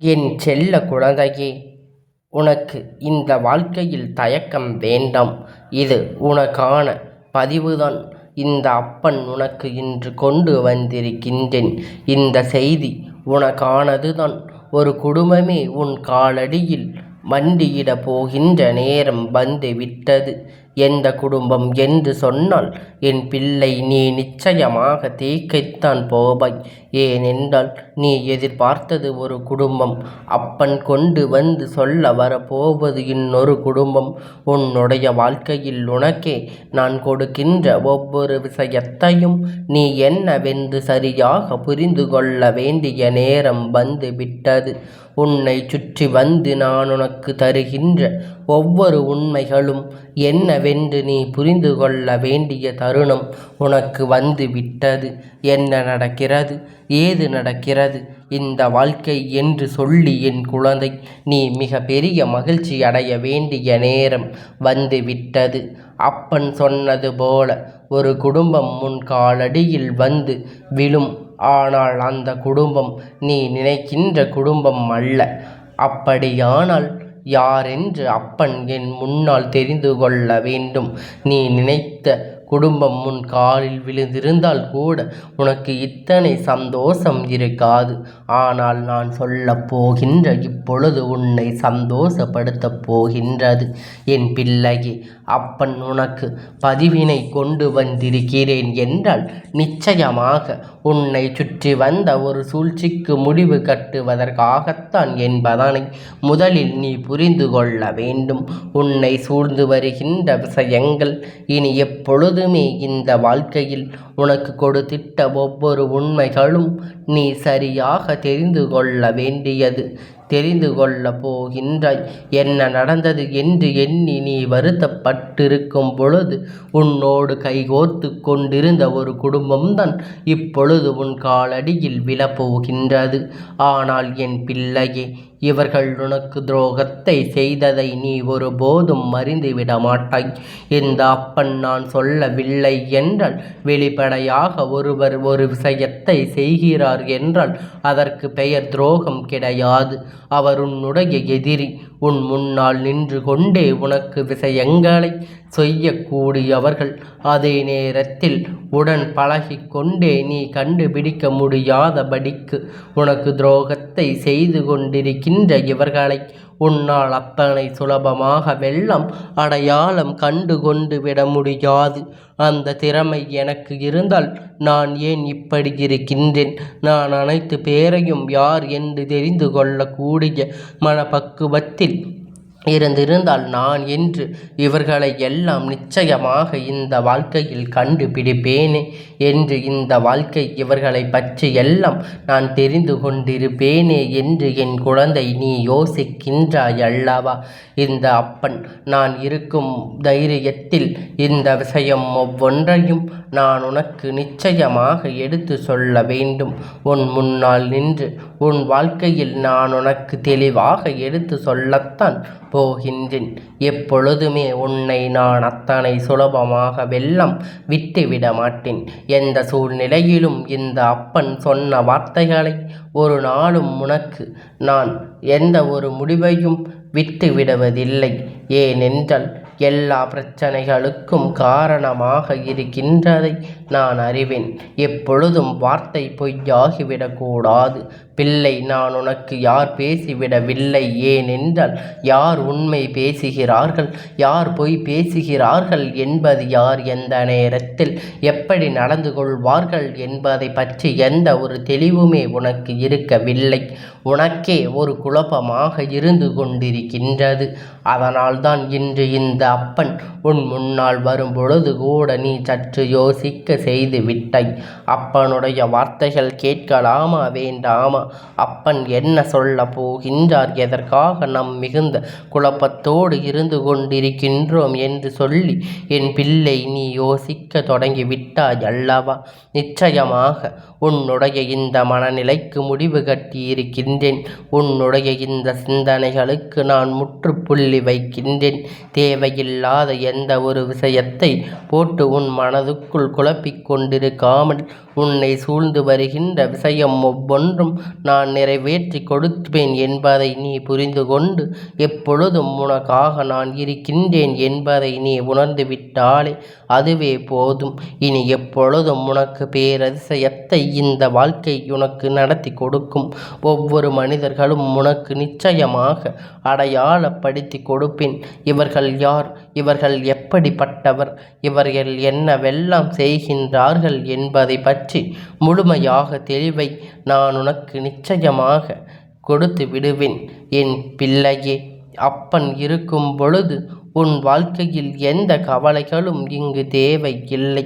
என் செல்ல குழந்தையே, உனக்கு இந்த வாழ்க்கையில் தயக்கம் வேண்டாம். இது உனக்கான பதிவுதான். இந்த அப்பன் உனக்கு இன்று கொண்டு வந்திருக்கின்றேன். இந்த செய்தி உனக்கானதுதான். ஒரு குடும்பமே உன் காலடியில் மண்டியிடப் போகின்ற நேரம் வந்து விட்டது. எந்த குடும்பம் என்று சொன்னால், என் பிள்ளை, நீ நிச்சயமாக தேக்கைத்தான் போவாய். ஏனென்றால் நீ எதிர்பார்த்தது ஒரு குடும்பம், அப்பன் கொண்டு வந்து சொல்ல வரப்போவது இன்னொரு குடும்பம். உன்னுடைய வாழ்க்கையில் உனக்கே நான் கொடுக்கின்ற ஒவ்வொரு விஷயத்தையும் நீ என்னவென்று சரியாக புரிந்து கொள்ள வேண்டிய நேரம் வந்து விட்டது. உன்னை சுற்றி வந்து நான் உனக்கு தருகின்ற ஒவ்வொரு உண்மைகளும் என்னவென்று நீ புரிந்து கொள்ள வேண்டிய தருணம் உனக்கு வந்து விட்டது. என்ன நடக்கிறது, ஏது நடக்கிறது இந்த வாழ்க்கை என்று சொல்லி என் குழந்தை, நீ மிக பெரிய மகிழ்ச்சி அடைய வேண்டிய நேரம் வந்து விட்டது. அப்பன் சொன்னது போல ஒரு குடும்பம் முன் காலடியில் வந்து விழும். ஆனால் அந்த குடும்பம் நீ நினைக்கின்ற குடும்பம் அல்ல. அப்படியானால் யாரென்று அப்பன் என் முன்னால் தெரிந்து கொள்ள வேண்டும். நீ நினைத்த குடும்பம் முன் காலில் விழுந்திருந்தால் கூட உனக்கு இத்தனை சந்தோஷம் இருக்காது. ஆனால் நான் சொல்லப் போகின்ற இப்பொழுது உன்னை சந்தோஷப்படுத்தப் போகின்றது. என் பிள்ளையே, அப்பன் உனக்கு பதிவினை கொண்டு வந்திருக்கிறேன் என்றால் நிச்சயமாக உன்னை சுற்றி வந்த ஒரு சூழ்ச்சிக்கு முடிவு கட்டுவதற்காகத்தான் என்பதனை முதலில் நீ புரிந்து கொள்ள வேண்டும். உன்னை சூழ்ந்து வருகின்ற விஷயங்கள் இனி எப்பொழுதுமே இந்த வாழ்க்கையில் உனக்கு கொடுத்திட்ட ஒவ்வொரு உண்மைகளும் நீ சரியாக தெரிந்து கொள்ள வேண்டியது. தெரிந்து கொள்ளப் போகின்றாய். என்ன நடந்தது என்று எண்ணி நீ வருத்தப்பட்டிருக்கும் பொழுது உன்னோடு கைகோர்த்து கொண்டிருந்த ஒரு குடும்பம்தான் இப்பொழுது உன் காலடியில் விழப்போகின்றது. ஆனால் என் பிள்ளையே, இவர்கள் உனக்கு துரோகத்தை செய்ததை நீ ஒருபோதும் மறந்துவிட மாட்டாய். இந்த அப்பன் நான் சொல்லவில்லை என்றால், வெளிப்படையாக ஒருவர் ஒரு விஷயத்தை செய்கிறார் என்றால் அதற்கு பெயர் துரோகம் கிடையாது. அவர் உன்னுடைய எதிரி. உன் முன்னால் நின்று கொண்டே உனக்கு விஷயங்களை செய்யக்கூடியவர்கள். அதே நேரத்தில் உடன் பழகி கொண்டே நீ கண்டுபிடிக்க முடியாதபடிக்கு உனக்கு துரோகத்தை செய்து கொண்டிருக்கின்ற இவர்களை உன்னால் அத்தனை சுலபமாக வெல்லம் அடையாளம் கண்டு கொண்டு விட முடியாது. அந்த திறமை எனக்கு இருந்தால் நான் ஏன் இப்படி இருக்கின்றேன்? நான் அனைத்து பேரையும் யார் என்று தெரிந்து கொள்ளக்கூடிய மனப்பக்குவத்தில் இருந்திருந்தால் நான் என்று இவர்களை எல்லாம் நிச்சயமாக இந்த வாழ்க்கையில் கண்டுபிடிப்பேனே என்று, இந்த வாழ்க்கை இவர்களை பற்றி எல்லாம் நான் தெரிந்து கொண்டிருப்பேனே என்று என் குழந்தை நீ யோசிக்கின்றாய் அல்லவா? இந்த அப்பன் நான் இருக்கும் தைரியத்தில் இந்த விஷயம் ஒவ்வொன்றையும் நான் உனக்கு நிச்சயமாக எடுத்து சொல்ல வேண்டும். உன் முன்னால் நின்று உன் வாழ்க்கையில் நான் உனக்கு தெளிவாக எடுத்து சொல்லத்தான் போகின்றேன். எப்பொழுதுமே உன்னை நான் அத்தனை சுலபமாக வெல்லம் விட்டுவிட மாட்டேன். எந்த சூழ்நிலையிலும் இந்த அப்பன் சொன்ன வார்த்தைகளை ஒரு நாளும் உனக்கு நான் எந்த ஒரு முடிவையும் விட்டு விடுவதில்லை. ஏனென்றால் எல்லா பிரச்சனைகளுக்கும் காரணமாக இருக்கின்றதை நான் அறிவேன். எப்பொழுதும் வார்த்தை பொய்யாகிவிடக்கூடாது. பிள்ளை, நான் உனக்கு யார் பேசிவிடவில்லை. ஏனென்றால் யார் உண்மை பேசுகிறார்கள், யார் பொய் பேசுகிறார்கள் என்பது யார் எந்த நேரத்தில் எப்படி நடந்து கொள்வார்கள் என்பதை பற்றி எந்த ஒரு தெளிவுமே உனக்கு இருக்கவில்லை. உனக்கே ஒரு குழப்பமாக இருந்து கொண்டிருக்கின்றது. அதனால்தான் இன்று இந்த அப்பன் உன் முன்னால் வரும் பொழுது கூட நீ சற்று யோசிக்க செய்து விட்டாய். அப்பனுடைய வார்த்தைகள் கேட்கலாமா வேண்டாமா? அப்பன் என்ன சொல்ல போகின்றார், எதற்காக நாம் மிகுந்த குழப்பத்தோடு இருந்து கொண்டிருக்கின்றோம் என்று சொல்லி என் பிள்ளை நீ யோசிக்க தொடங்கி விட்டாய் அல்லவா? நிச்சயமாக உன்னுடைய இந்த மனநிலைக்கு முடிவு கட்டி இருக்கின்றேன். உன்னுடைய இந்த சிந்தனைகளுக்கு நான் முற்றுப்புள்ளி வைக்கின்றேன். தேவையில்லாத எந்த ஒரு விஷயத்தை போட்டு உன் மனதுக்குள் குழப்பிக் கொண்டிருக்காமல் உன்னை சூழ்ந்து வருகின்ற விஷயம் ஒவ்வொன்றும் நான் நிறைவேற்றி கொடுப்பேன் என்பதை நீ புரிந்து கொண்டு எப்பொழுதும் உனக்காக நான் இருக்கின்றேன் என்பதை நீ உணர்ந்து விட்டாலே அதுவே போதும். இனி எப்பொழுதும் உனக்கு பேரதிசயத்தை இந்த வாழ்க்கை உனக்கு நடத்தி கொடுக்கும். ஒவ்வொரு மனிதர்களும் உனக்கு நிச்சயமாக அடையாளப்படுத்தி கொடுப்பேன். இவர்கள் யார், இவர்கள் எப்படிப்பட்டவர், இவர்கள் என்னவெல்லாம் செய்கின்றார்கள் என்பதை பற்றி முழுமையாக தெளிவை நான் உனக்கு நிச்சயமாக கொடுத்து விடுவேன். என் பிள்ளையே, அப்பன் இருக்கும் பொழுது உன் வாழ்க்கையில் எந்த கவலைகளும் இங்கு தேவை இல்லை.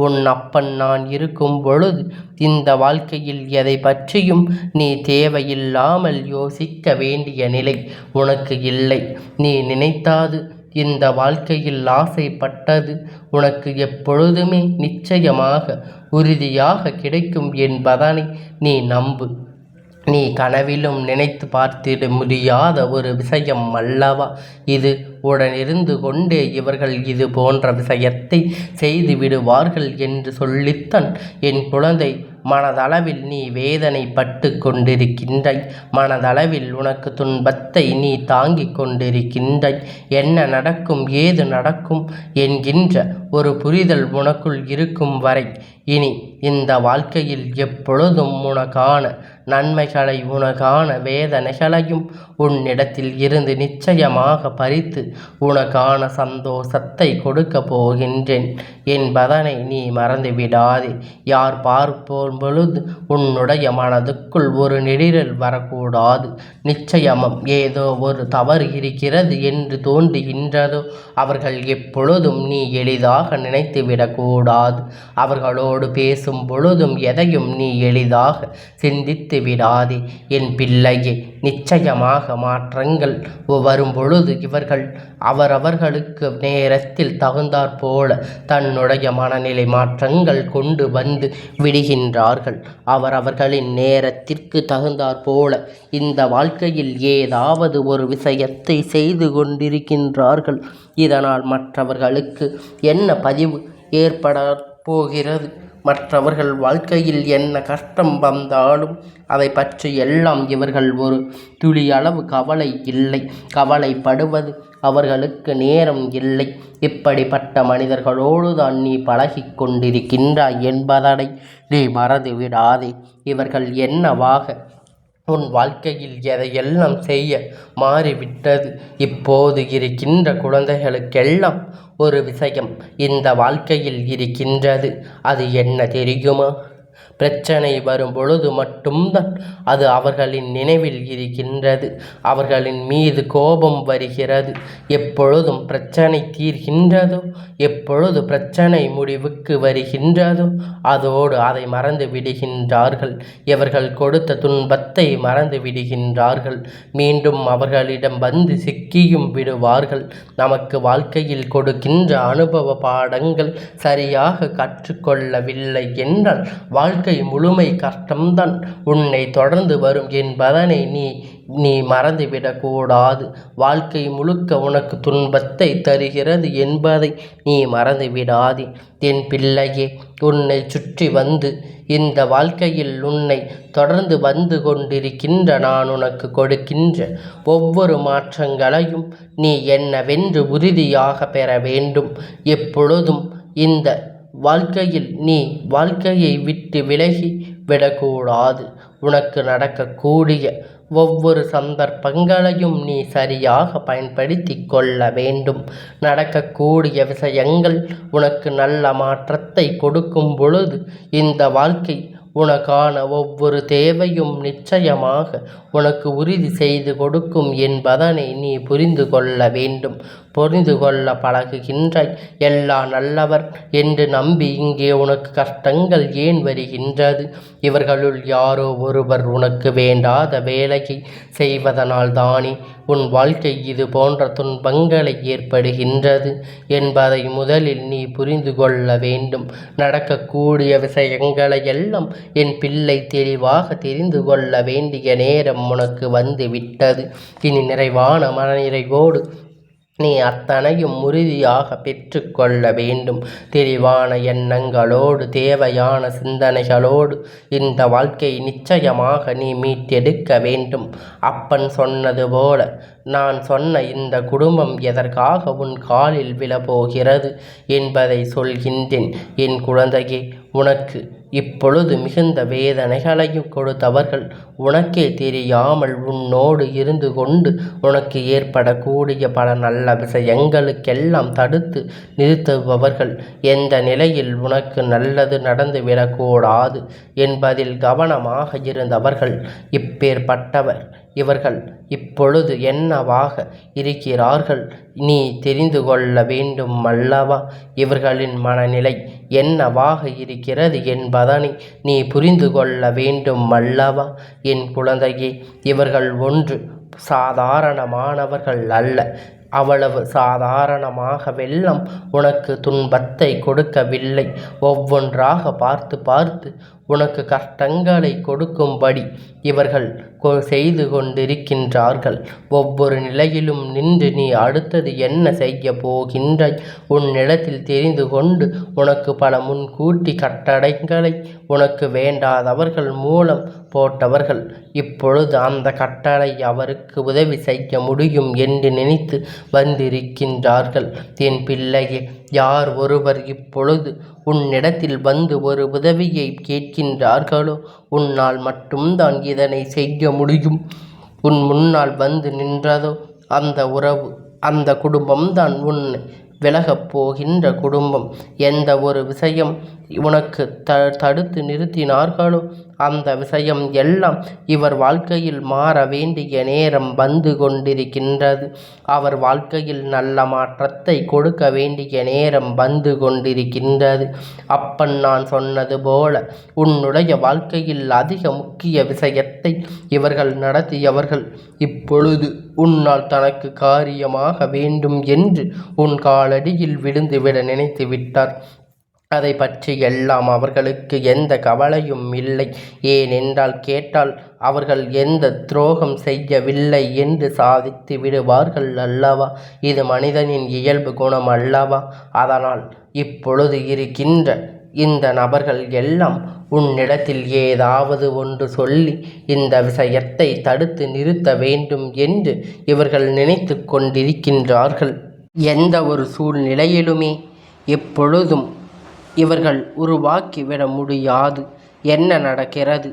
உன் அப்பன் நான் இருக்கும் பொழுது இந்த வாழ்க்கையில் எதை பற்றியும் நீ தேவையில்லாமல் யோசிக்க வேண்டிய நிலை உனக்கு இல்லை. நீ நினைத்தாது இந்த வாழ்க்கையில் ஆசைப்பட்டது உனக்கு எப்பொழுதுமே நிச்சயமாக உறுதியாக கிடைக்கும் என்பதனை நீ நம்பு. நீ கனவிலும் நினைத்து பார்த்திட முடியாத ஒரு விஷயம் அல்லவா இது. உடனிருந்து கொண்டே இவர்கள் இது போன்ற விஷயத்தை செய்து விடுவார்கள் என்று சொல்லித்தான் என் குழந்தை மனதளவில் நீ வேதனைப்பட்டு கொண்டிருக்கின்றாய். மனதளவில் உனக்கு துன்பத்தை நீ தாங்கிக் கொண்டிருக்கின்றாய். என்ன நடக்கும், ஏது நடக்கும் என்கின்ற ஒரு புரிதல் உனக்குள் இருக்கும் வரை இனி இந்த வாழ்க்கையில் எப்பொழுதும் உனக்கான நன்மைகளை உனக்கான வேதனைகளையும் உன்னிடத்தில் இருந்து நிச்சயமாக பறித்து உனக்கான சந்தோஷத்தை கொடுக்க போகின்றேன் என்பதனை நீ மறந்துவிடாதே. யார் பார்ப்போம் பொழுது உன்னுடைய மனதுக்குள் ஒரு நெடிரல் வரக்கூடாது. நிச்சயமும் ஏதோ ஒரு தவறு இருக்கிறது என்று தோன்றுகின்றதோ அவர்கள் எப்பொழுதும் நீ எளிதாக நினைத்துவிடக்கூடாது. அவர்களோடு பேசும் பொழுதும் எதையும் நீ எளிதாக சிந்தித்து விடாதே. என் பிள்ளையே, நிச்சயமாக மாற்றங்கள் வரும் பொழுது இவர்கள் அவரவர்களுக்கு நேரத்தில் தகுந்தாற்போல தன்னுடைய மனநிலை மாற்றங்கள் கொண்டு வந்து விடுகின்றார்கள். அவரவர்களின் நேரத்திற்கு தகுந்தாற்போல இந்த வாழ்க்கையில் ஏதாவது ஒரு விஷயத்தை செய்து கொண்டிருக்கின்றார்கள். இதனால் மற்றவர்களுக்கு என்ன பதிவு ஏற்பட போகிறது, மற்றவர்கள் வாழ்க்கையில் என்ன கஷ்டம் வந்தாலும் அதை பற்றி எல்லாம் இவர்கள் ஒரு துளியளவு கவலை இல்லை. கவலைப்படுவது அவர்களுக்கு நேரம் இல்லை. இப்படிப்பட்ட மனிதர்களோடு தான் நீ பழகி கொண்டிருக்கின்றாய் என்பதனை நீ மறந்து விடாதே. இவர்கள் என்னவாக உன் வாழ்க்கையில் எதையெல்லாம் செய்ய மாறிவிட்டது. இப்போது இருக்கின்ற குழந்தைகளுக்கெல்லாம் ஒரு விஷயம் இந்த வாழ்க்கையில் இருக்கின்றது. அது என்ன தெரியுமா? பிரச்சனை வரும் பொழுது மட்டும்தான் அது அவர்களின் நினைவில் இருக்கின்றது. அவர்களின் மீது கோபம் வருகிறது. எப்பொழுதும் பிரச்சனை தீர்கின்றதோ, எப்பொழுது பிரச்சனை முடிவுக்கு வருகின்றதோ அதோடு அதை மறந்து விடுகின்றார்கள். இவர்கள் கொடுத்த துன்பத்தை மறந்து விடுகின்றார்கள். மீண்டும் அவர்களிடம் வந்து சிக்கியும் விடுவார்கள். நமக்கு வாழ்க்கையில் கொடுக்கின்ற அனுபவ பாடங்கள் சரியாக கற்றுக்கொள்ளவில்லை என்றால் வாழ்க்கை முழுமை கஷ்டம்தான் உன்னை தொடர்ந்து வரும் என்பதனை நீ மறந்துவிடக்கூடாது. வாழ்க்கை முழுக்க உனக்கு துன்பத்தை தருகிறது என்பதை நீ மறந்துவிடாதே. என் பிள்ளையே, உன்னை சுற்றி வந்து இந்த வாழ்க்கையில் உன்னை தொடர்ந்து வந்து கொண்டிருக்கின்ற நான் உனக்கு கொடுக்கின்ற ஒவ்வொரு மாற்றங்களையும் நீ என்னவென்று உறுதியாக பெற வேண்டும். எப்பொழுதும் இந்த வாழ்க்கையில் நீ வாழ்க்கையை விட்டு விலகி விடக்கூடாது. உனக்கு நடக்கக்கூடிய ஒவ்வொரு சந்தர்ப்பங்களையும் நீ சரியாக பயன்படுத்தி கொள்ள வேண்டும். நடக்கக்கூடிய விஷயங்கள் உனக்கு நல்ல மாற்றத்தை கொடுக்கும் பொழுது இந்த வாழ்க்கை உனக்கான ஒவ்வொரு தேவையும் நிச்சயமாக உனக்கு உறுதி செய்து கொடுக்கும் என்பதனை நீ புரிந்து கொள்ள வேண்டும். புரிந்து கொள்ள பழகுகின்றாய். எல்லா நல்லவர் என்று நம்பி இங்கே உனக்கு கஷ்டங்கள் ஏன் வருகின்றது? இவர்களுள் யாரோ ஒருவர் உனக்கு வேண்டாத வேலையை செய்வதனால் தானே உன் வாழ்க்கை இது போன்ற துன்பங்களை ஏற்படுகின்றது என்பதை முதலில் நீ புரிந்து கொள்ள வேண்டும். நடக்கக்கூடிய விஷயங்களை எல்லாம் என் பிள்ளை தெளிவாக தெரிந்து கொள்ள வேண்டிய நேரம் உனக்கு வந்து விட்டது. இனி நிறைவான மனநிறைவோடு நீ அத்தனையும் உறுதியாக பெற்று கொள்ள வேண்டும். தெளிவான எண்ணங்களோடு தேவையான சிந்தனைகளோடு இந்த வாழ்க்கையை நிச்சயமாக நீ மீட்டெடுக்க வேண்டும். அப்பன் சொன்னது போல நான் சொன்ன இந்த குடும்பம் எதற்காக உன் காலில் விழப்போகிறது என்பதை சொல்கின்றேன். என் குழந்தையே, உனக்கு இப்பொழுது மிகுந்த வேதனைகளையும் கொடுத்தவர்கள் உனக்கே தெரியாமல் உன்னோடு இருந்து கொண்டு உனக்கு ஏற்படக்கூடிய பல நல்ல விஷயங்களுக்கெல்லாம் தடுத்து நிறுத்துபவர்கள் எந்த நிலையில் உனக்கு நல்லது நடந்துவிடக்கூடாது என்பதில் கவனமாக இருந்தவர்கள் இப்பேற்பட்டவர் இவர்கள் இப்பொழுது என்னவாக இருக்கிறார்கள் நீ தெரிந்து கொள்ள வேண்டும் அல்லவா? இவர்களின் மனநிலை என்னவாக இருக்கிறது என்பதனை நீ புரிந்து கொள்ள வேண்டும் அல்லவா? என் குழந்தையே, இவர்கள் ஒன்று சாதாரணமானவர்கள் அல்ல. அவ்வளவு சாதாரணமாகவெல்லாம் உனக்கு துன்பத்தை கொடுக்கவில்லை. ஒவ்வொன்றாக பார்த்து பார்த்து உனக்கு கஷ்டங்களை கொடுக்கும்படி இவர்கள் செய்து கொண்டிருக்கின்றார்கள். ஒவ்வொரு நிலையிலும் நின்று நீ அடுத்தது என்ன செய்ய போகின்றாய் உன்னிடத்தில் தெரிந்து கொண்டு உனக்கு பல முன்கூட்டி கட்டளைகளை உனக்கு வேண்டாதவர்கள் மூலம் போட்டவர்கள் இப்பொழுது அந்த கட்டளை அவருக்கு உதவி செய்ய முடியும் என்று நினைத்து வந்திருக்கின்றார்கள். என் பிள்ளையே, யார் ஒருவர் இப்பொழுது உன்னிடத்தில் வந்து ஒரு உதவியை கேட்கின்றார்களோ உன்னால் மட்டும்தான் இதனை செய்ய முடியும். உன் முன்னால் வந்து நின்றதோ அந்த உறவு, அந்த குடும்பம்தான் உன்னை விலகப் போகின்ற குடும்பம். எந்த ஒரு விஷயம் உனக்கு தடுத்து நிறுத்தினார்களோ அந்த விஷயம் எல்லாம் இவர் வாழ்க்கையில் மாற வேண்டிய நேரம் வந்து கொண்டிருக்கின்றது. அவர் வாழ்க்கையில் நல்ல மாற்றத்தை கொடுக்க வேண்டிய நேரம் வந்து கொண்டிருக்கின்றது. அப்பன் நான் சொன்னது போல உன்னுடைய வாழ்க்கையில் அதிக முக்கிய விஷயத்தை இவர்கள் நடத்தியவர்கள் இப்பொழுது உன்னால் தனக்கு காரியமாக வேண்டும் என்று உன் காலடியில் விழுந்துவிட நினைத்து விட்டார். அதை பற்றி எல்லாம் அவர்களுக்கு எந்த கவலையும் இல்லை. ஏனென்றால் கேட்டால் அவர்கள் எந்த துரோகம் செய்யவில்லை என்று சாதித்து விடுவார்கள் அல்லவா? இது மனிதனின் இயல்பு குணம் அல்லவா? அதனால் இப்பொழுது இருக்கின்ற இந்த நபர்கள் எல்லாம் உன்னிடத்தில் ஏதாவது ஒன்று சொல்லி இந்த விஷயத்தை தடுத்து நிறுத்த வேண்டும் என்று இவர்கள் நினைத்து கொண்டிருக்கின்றார்கள். எந்த ஒரு சூழ்நிலையிலுமே எப்பொழுதும் இவர்கள் உருவாக்கிவிட முடியாது. என்ன நடக்கிறது,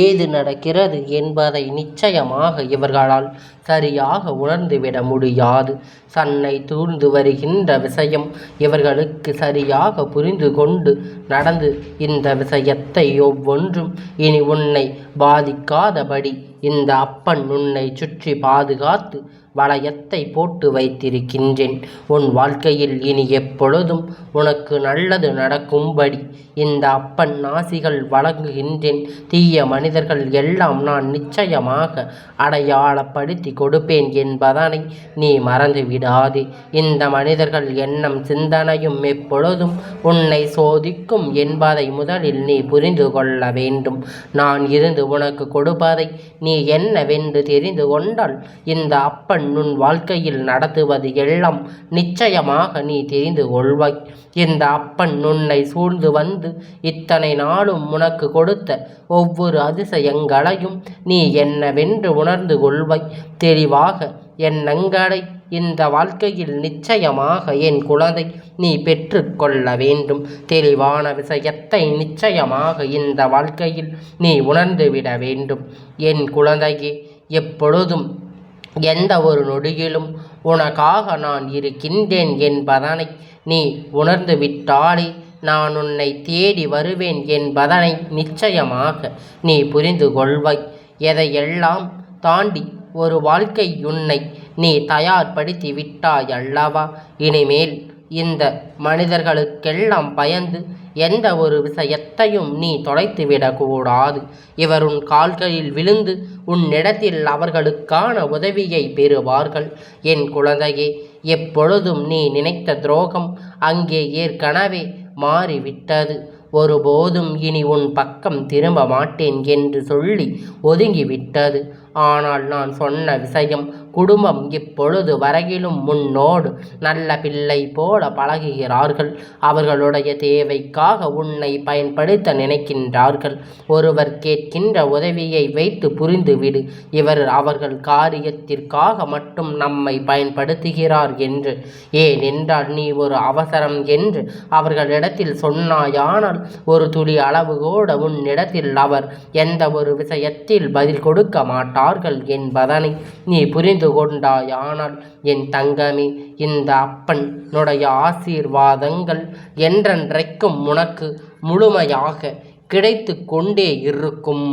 ஏது நடக்கிறது என்பதை நிச்சயமாக இவர்களால் சரியாக உணர்ந்துவிட முடியாது. தன்னை சூழ்ந்து வருகின்ற விஷயம் இவர்களுக்கு சரியாக புரிந்து கொண்டு நடந்து இந்த விஷயத்தை ஒவ்வொன்றும் இனி உன்னை பாதிக்காதபடி இந்த அப்பன் உன்னை சுற்றி பாதுகாத்து வளையத்தை போட்டு வைத்திருக்கின்றேன். உன் வாழ்க்கையில் இனி எப்பொழுதும் உனக்கு நல்லது நடக்கும்படி இந்த அப்பன் ஆசிகள் வழங்குகின்றேன். தீய மனிதர்கள் எல்லாம் நான் நிச்சயமாக அடையாளப்படுத்தி கொடுப்பேன் என்பதனை நீ மறந்து விடாதே. இந்த மனிதர்கள் எண்ணம் சிந்தனையும் எப்பொழுதும் உன்னை சோதிக்கும் என்பதை முதலில் நீ புரிந்து கொள்ள வேண்டும். நான் இருந்து உனக்கு கொடுப்பதை நீ என்னவென்று தெரிந்து கொண்டால் இந்த அப்பன் உன் வாழ்க்கையில் நடத்துவது எல்லாம் நிச்சயமாக நீ தெரிந்து கொள்வாய். இந்த அப்பன் உன்னை சூழ்ந்து வந்து இத்தனை நாளும் உனக்கு கொடுத்த ஒவ்வொரு அதிசயங்களையும் நீ என்னவென்று உணர்ந்து கொள்வாய். தெளிவாக எண்ணங்களை இந்த வாழ்க்கையில் நிச்சயமாக என் குழந்தை நீ பெற்று கொள்ள வேண்டும். தெளிவான விஷயத்தை நிச்சயமாக இந்த வாழ்க்கையில் நீ உணர்ந்துவிட வேண்டும். என் குழந்தையே, எப்பொழுதும் எந்த ஒரு நொடியிலும் உனக்காக நான் இருக்கின்றேன் என்பதனை நீ உணர்ந்து விட்டாலே நான் உன்னை தேடி வருவேன் என்பதனை நிச்சயமாக நீ புரிந்து கொள்வாய். எதையெல்லாம் தாண்டி ஒரு வாழ்க்கை உன்னை நீ தயார்படுத்தி விட்டாய் அல்லவா? இனிமேல் இந்த மனிதர்களுக்கெல்லாம் பயந்து எந்த ஒரு விஷயத்தையும் நீ தொலைத்துவிடக்கூடாது. இவர் உன் கால்களில் விழுந்து உன்னிடத்தில் அவர்களுக்கான உதவியை பெறுவார்கள். என் குழந்தையே, எப்பொழுதும் நீ நினைத்த துரோகம் அங்கே ஏற்கனவே மாறிவிட்டது. ஒருபோதும் இனி உன் பக்கம் திரும்ப மாட்டேன் என்று சொல்லி ஒதுங்கிவிட்டது. ஆனால் நான் சொன்ன விஷயம் குடும்பம் இப்பொழுது வரையிலும் முன்னோடு நல்ல பிள்ளை போல பழகுகிறார்கள். அவர்களுடைய தேவைக்காக உன்னை பயன்படுத்த நினைக்கின்றார்கள். ஒருவர் கேட்கின்ற உதவியை வைத்து புரிந்துவிடு. இவர் அவர்கள் காரியத்திற்காக மட்டும் நம்மை பயன்படுத்துகிறார் என்று. ஏனென்றால் நீ ஒரு அவசரம் என்று அவர்களிடத்தில் சொன்னாயானால் ஒரு துளி அளவு கூட உன்னிடத்தில் அவர் எந்த ஒரு விஷயத்தில் பதில் கொடுக்க மாட்டார்கள் என்பதனை நீ புரிந்து கொண்டாயானால் என் தங்கமே, இந்த அப்பனுடைய ஆசீர்வாதங்கள் என்றென்றைக்கும் உனக்கு முழுமையாக கிடைத்து கொண்டே இருக்கும்.